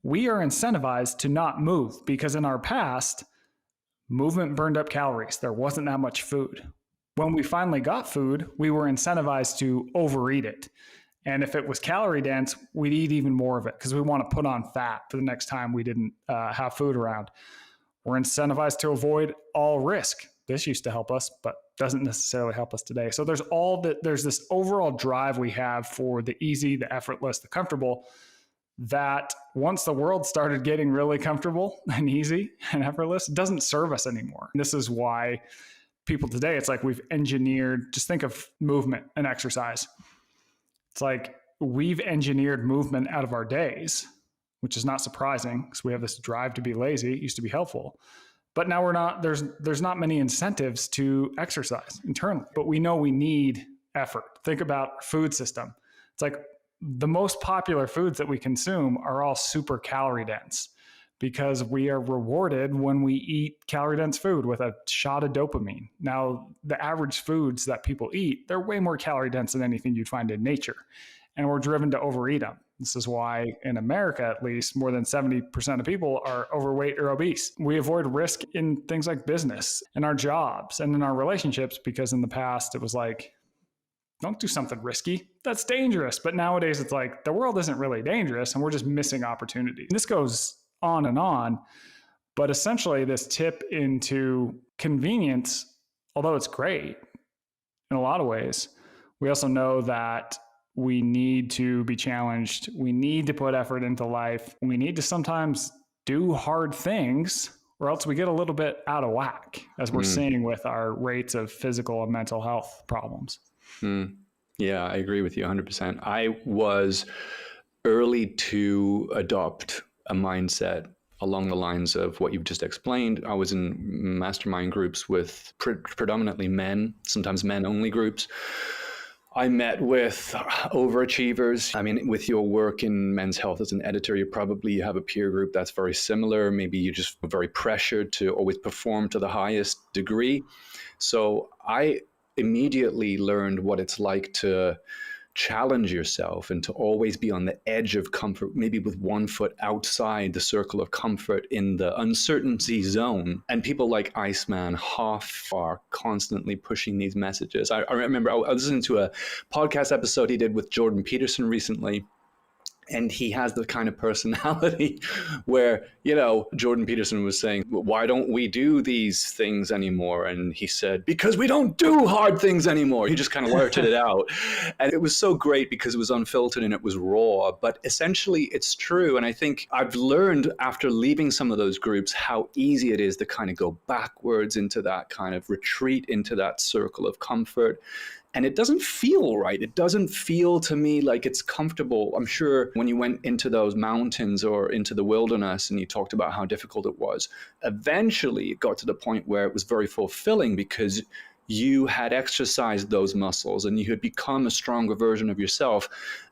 We are incentivized to not move because in our past, movement burned up calories. There wasn't that much food. When we finally got food, we were incentivized to overeat it. And if it was calorie dense, we'd eat even more of it because we want to put on fat for the next time we didn't have food around. We're incentivized to avoid all risk. This used to help us, but doesn't necessarily help us today. So there's this overall drive we have for the easy, the effortless, the comfortable, that once the world started getting really comfortable and easy and effortless, it doesn't serve us anymore. This is why people today, it's like we've engineered, just think of movement and exercise. It's like we've engineered movement out of our days, which is not surprising because we have this drive to be lazy. It used to be helpful. But now we're not, there's not many incentives to exercise internally, but we know we need effort. Think about our food system. It's like the most popular foods that we consume are all super calorie dense because we are rewarded when we eat calorie dense food with a shot of dopamine. Now, the average foods that people eat, they're way more calorie dense than anything you'd find in nature. And we're driven to overeat them. This is why in America, at least, more than 70% of people are overweight or obese. We avoid risk in things like business and our jobs and in our relationships because in the past it was like, don't do something risky. That's dangerous. But nowadays it's like the world isn't really dangerous and we're just missing opportunities. This goes on, but essentially this tip into convenience, although it's great in a lot of ways, we also know that we need to be challenged. We need to put effort into life. We need to sometimes do hard things or else we get a little bit out of whack, as we're seeing with our rates of physical and mental health problems. Yeah, I agree with you 100%. I was early to adopt a mindset along the lines of what you've just explained. I was in mastermind groups with predominantly men, sometimes men-only groups. I met with overachievers. I mean, with your work in Men's Health as an editor, you probably have a peer group that's very similar. Maybe you're just very pressured to always perform to the highest degree. So I immediately learned what it's like to challenge yourself and to always be on the edge of comfort, maybe with one foot outside the circle of comfort in the uncertainty zone. And people like Iceman Hoff are constantly pushing these messages. I remember I was listening to a podcast episode he did with Jordan Peterson recently. And he has the kind of personality where, you know, Jordan Peterson was saying, why don't we do these things anymore? And he said, because we don't do hard things anymore. He just kind of blurted it out. And it was so great because it was unfiltered and it was raw. But essentially, it's true. And I think I've learned after leaving some of those groups how easy it is to kind of go backwards into that kind of retreat into that circle of comfort. And it doesn't feel right. It doesn't feel to me like it's comfortable. I'm sure when you went into those mountains or into the wilderness and you talked about how difficult it was, eventually it got to the point where it was very fulfilling because you had exercised those muscles and you had become a stronger version of yourself.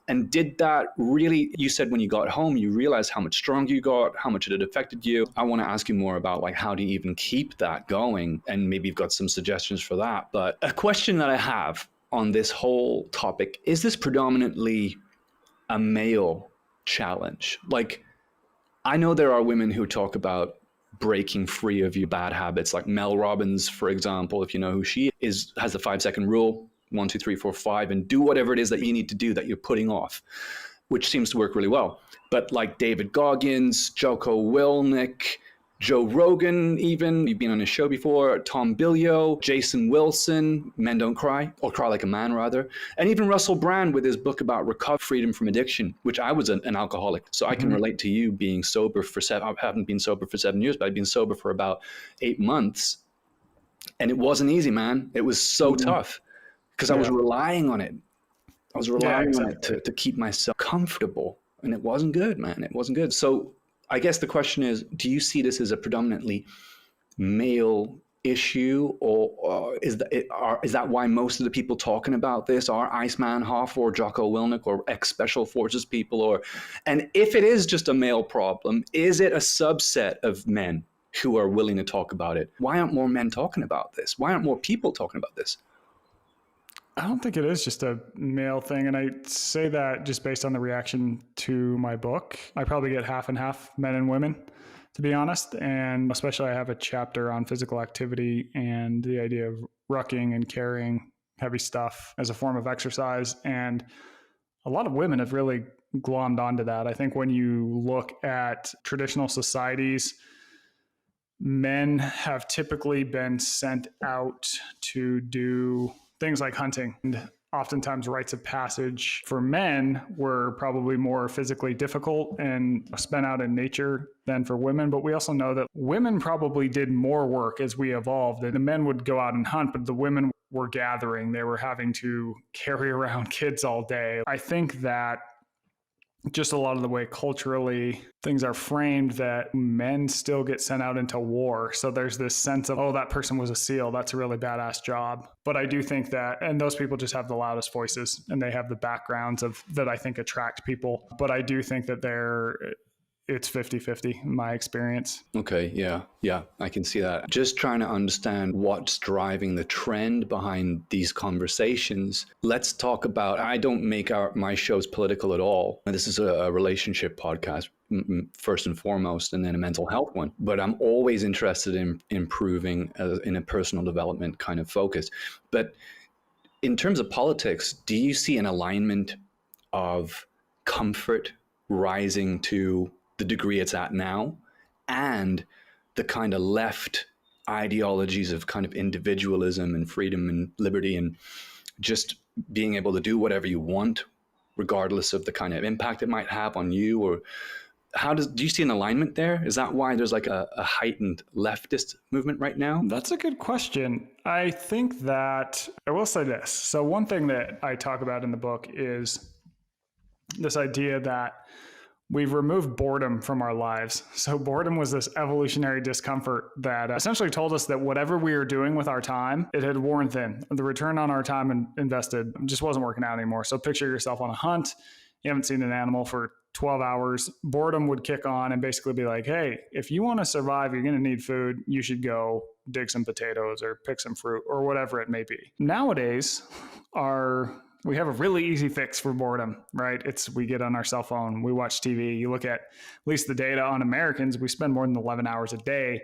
And did that really, you said when you got home, you realized how much stronger you got, how much it had affected you. I want to ask you more about like, how do you even keep that going? And maybe you've got some suggestions for that. But a question that I have on this whole topic, is this predominantly a male challenge? Like, I know there are women who talk about breaking free of your bad habits, like Mel Robbins, for example, if you know who she is, has the 5-second rule. 1, 2, 3, 4, 5, and do whatever it is that you need to do that you're putting off, which seems to work really well. But like David Goggins, Jocko Willink, Joe Rogan, even, you've been on his show before, Tom Bilyeu, Jason Wilson, Men Don't Cry, or Cry Like a Man rather, and even Russell Brand with his book about freedom from addiction, which I was an alcoholic. So I can relate to you being sober I haven't been sober for 7 years, but I've been sober for about 8 months. And it wasn't easy, man. It was so tough. Because I was relying on it. I was relying on it to keep myself comfortable. And it wasn't good, man. It wasn't good. So I guess the question is, do you see this as a predominantly male issue? Or is that why most of the people talking about this are Iceman Hoff or Jocko Willink or ex-Special Forces people? And if it is just a male problem, is it a subset of men who are willing to talk about it? Why aren't more men talking about this? Why aren't more people talking about this? I don't think it is just a male thing. And I say that just based on the reaction to my book. I probably get half and half, men and women, to be honest. And especially I have a chapter on physical activity and the idea of rucking and carrying heavy stuff as a form of exercise. And a lot of women have really glommed onto that. I think when you look at traditional societies, men have typically been sent out to do things like hunting. And oftentimes rites of passage for men were probably more physically difficult and spent out in nature than for women. But we also know that women probably did more work as we evolved. And the men would go out and hunt, but the women were gathering. They were having to carry around kids all day. I think that just a lot of the way culturally things are framed, that men still get sent out into war. So there's this sense of, oh, that person was a SEAL. That's a really badass job. But I do think that, and those people just have the loudest voices and they have the backgrounds of that I think attract people. But I do think that it's 50-50 in my experience. Okay, yeah, I can see that. Just trying to understand what's driving the trend behind these conversations. Let's talk about, I don't make my shows political at all. This is a relationship podcast, first and foremost, and then a mental health one. But I'm always interested in improving in a personal development kind of focus. But in terms of politics, do you see an alignment of comfort rising to the degree it's at now, and the kind of left ideologies of kind of individualism and freedom and liberty and just being able to do whatever you want, regardless of the kind of impact it might have on you? Or do you see an alignment there? Is that why there's like a heightened leftist movement right now? That's a good question. I think that I will say this. So one thing that I talk about in the book is this idea that we've removed boredom from our lives. So boredom was this evolutionary discomfort that essentially told us that whatever we were doing with our time, it had worn thin. The return on our time invested just wasn't working out anymore. So picture yourself on a hunt. You haven't seen an animal for 12 hours. Boredom would kick on and basically be like, hey, if you want to survive, you're going to need food. You should go dig some potatoes or pick some fruit or whatever it may be. Nowadays, we have a really easy fix for boredom, right? We get on our cell phone, we watch TV. You look at least the data on Americans, we spend more than 11 hours a day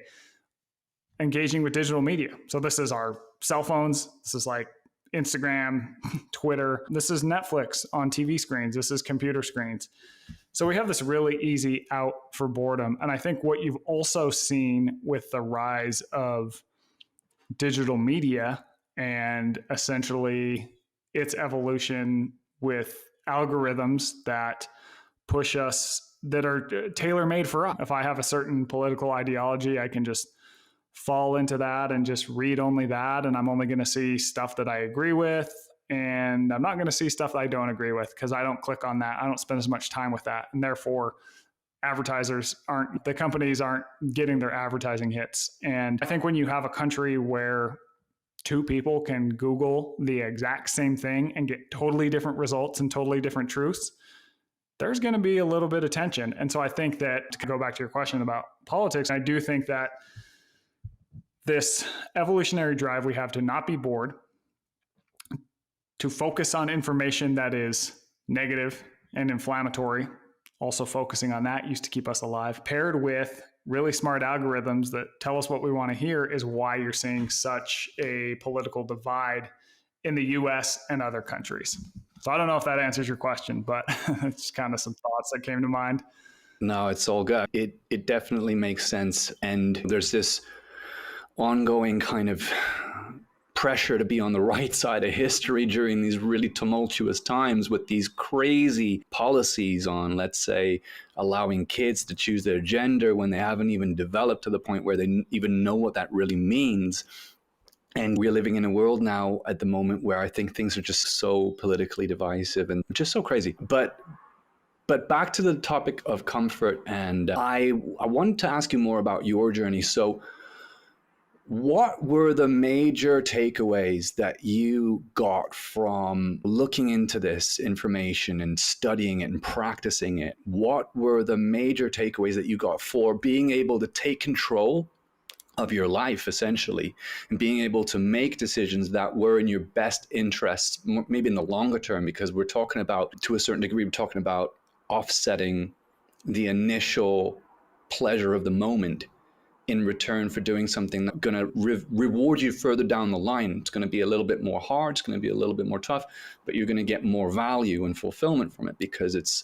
engaging with digital media. So this is our cell phones. This is like Instagram, Twitter. This is Netflix on TV screens. This is computer screens. So we have this really easy out for boredom. And I think what you've also seen with the rise of digital media and essentially its evolution with algorithms that push us, that are tailor-made for us. If I have a certain political ideology, I can just fall into that and just read only that. And I'm only going to see stuff that I agree with. And I'm not going to see stuff that I don't agree with because I don't click on that. I don't spend as much time with that. And therefore, the companies aren't getting their advertising hits. And I think when you have a country where two people can Google the exact same thing and get totally different results and totally different truths, there's going to be a little bit of tension. And so I think that, to go back to your question about politics, I do think that this evolutionary drive we have to not be bored, to focus on information that is negative and inflammatory, also focusing on that used to keep us alive, paired with really smart algorithms that tell us what we want to hear, is why you're seeing such a political divide in the US and other countries. So I don't know if that answers your question, but it's kind of some thoughts that came to mind. No, it's all good. It definitely makes sense. And there's this ongoing kind of pressure to be on the right side of history during these really tumultuous times with these crazy policies on, let's say, allowing kids to choose their gender when they haven't even developed to the point where they even know what that really means. And we're living in a world now at the moment where I think things are just so politically divisive and just so crazy. But back to the topic of comfort, and I wanted to ask you more about your journey. So what were the major takeaways that you got from looking into this information and studying it and practicing it? What were the major takeaways that you got for being able to take control of your life, essentially, and being able to make decisions that were in your best interests, maybe in the longer term, because we're talking about, to a certain degree, we're talking about offsetting the initial pleasure of the moment in return for doing something that's going to reward you further down the line. It's going to be a little bit more hard, it's going to be a little bit more tough, but you're going to get more value and fulfillment from it because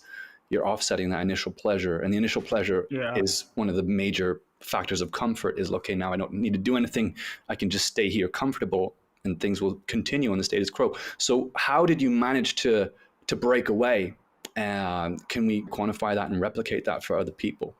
you're offsetting that initial pleasure. And the initial pleasure is one of the major factors of comfort. Is, okay, now I don't need to do anything, I can just stay here comfortable and things will continue on the status quo. So how did you manage to break away? Can we quantify that and replicate that for other people?